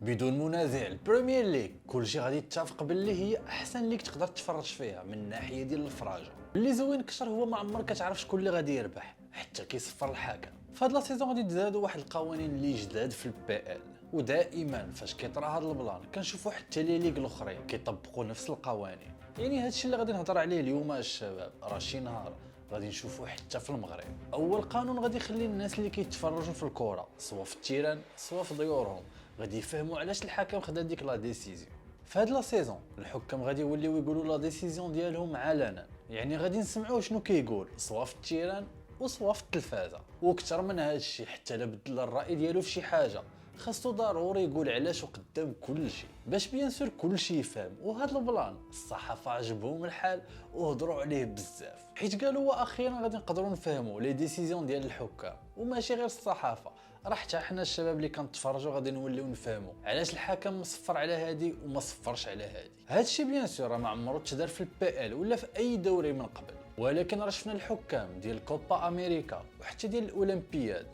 بدون منازع البريمير ليغ كلشي غادي يتفق باللي هي احسن ليك تقدر تفرج فيها من الناحيه ديال الفراجه. اللي زوين كثر هو ما عمرك كتعرف شكون اللي غادي يربح حتى كيصفر الحكم. فهاد لا سيزون غادي تزادوا واحد القوانين اللي جداد في البي ال، ودائما فاش كيطرا هاد البلان كنشوفوا حتى لي ليغ الاخرين كيطبقوا نفس القوانين. يعني هادشي اللي غادي نهضر عليه اليوم الشباب، راه شي نهار غادي نشوفوه حتى في المغرب. اول قانون غادي يخلي الناس اللي كيتفرجوا في الكره سواء في التيران سواء في ديورهم غادي يفهموا علاش الحكم خدا ديك لا ديسيزيون. في هاد لا سيزون الحكام غادي يوليو يقولوا لا ديسيزيون ديالهم علنا، يعني غادي نسمعوا شنو كيقول سواء في التيران وسواء في التلفازه. وكثر من هذا الشيء حتى لا بدل الراي ديالو في شي حاجه خاصو ضروري يقول علاش وقدام كل شيء باش بيان سور كل شيء يفهم. وهذا البلان الصحافه عجبهم الحال وهضروا عليه بزاف، حيت قالوا واخيرا غادي نقدروا نفهموا لي ديسيزيون ديال الحكام وماشي غير الصحافه. راه حتى حنا الشباب اللي كنتفرجوا غادي نوليو نفهموا علاش الحكم مصفر على هادي وما صفرش على هادي. هادشي بيان سور راه ما عمرو تدار في البي ال ولا في اي دوري من قبل، ولكن راه شفنا الحكام ديال كوبا امريكا وحتى ديال الاولمبياد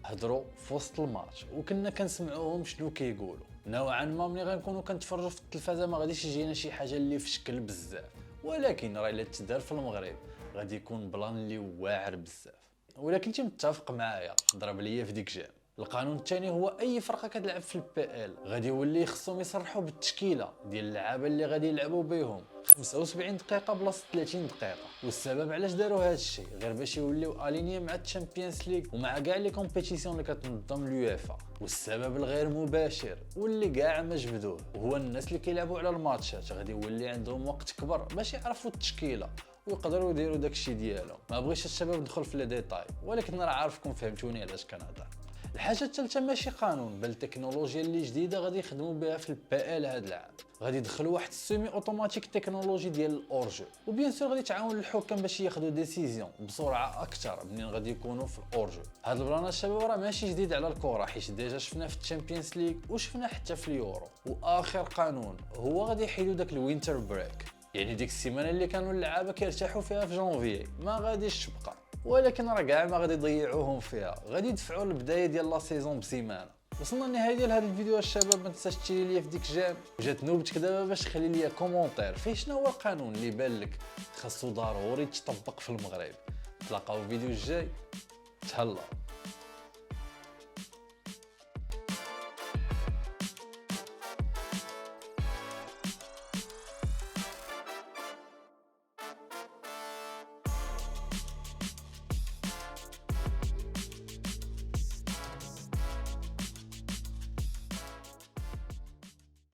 هضروا في وسط الماتش وكنا كنسمعوهم شنو كيقولوا. نوعا ما ملي غنكونوا كنتفرجوا في التلفازه ما غاديش يجينا شي حاجه اللي في شكل بزاف، ولكن راه الا تدار في المغرب غادي يكون بلان اللي واعر بزاف. ولكن انت متفق معايا؟ ضرب ليا في ديك جام. القانون الثاني هو اي فرقه كتلعب في البي ال غادي يولي خصهم يصرحوا بالتشكيله ديال اللعابه اللي غادي يلعبوا بهم 75 دقيقه بلاصه 30 دقيقه. والسبب علاش داروا هذا الشيء غير باش يوليو الينيه مع الشامبيونز ليغ ومع كاع لي كومبيتيسيون اللي كتنظم اليوفا. والسبب الغير مباشر واللي كاع ما جبدوه هو الناس اللي كيلعبوا على الماتشات غادي يولي عندهم وقت كبر باش يعرفوا التشكيله ويقدروا يديروا داكشي ديالهم. ما بغيتش الشباب ندخل في لي ديتاي ولكن راه عارفكم فهمتوني علاش كنهضر. الحاجه الثالثه ماشي قانون بل تكنولوجيا اللي جديده غادي يخدموا بها في البي ال هذا العام. غادي يدخلوا واحد السيمي اوتوماتيك تكنولوجي ديال الاورجو، وبيان سور غادي تعاون الحكام باش ياخذوا ديسيزيون بسرعه اكثر منين غادي يكونوا في الاورجو. هذا البلان الشباب راه ماشي جديد على الكره حيت ديجا شفناه في الشامبيونز ليغ وشفناه حتى في اليورو. واخر قانون هو غادي يحيدوا داك الوينتر بريك، يعني ديك السيمانه اللي كانوا اللعابه كيرتاحوا فيها في جونفيي ما غاديش تبقى، ولكن راه كاع ما غادي يضيعوهم فيها غادي يدفعوا البدايه ديال لا سيزون بسيمانه. وصلنا للنهايه ديال هذا الفيديو الشباب، ما تنساش تشيري ليا في ديك جام وجات نوبتك دابا باش تخلي ليا كومونتير فيه شنو هو القانون اللي بان لك خاصو ضروري تطبق في المغرب. نتلاقاو في الفيديو الجاي، تهلا.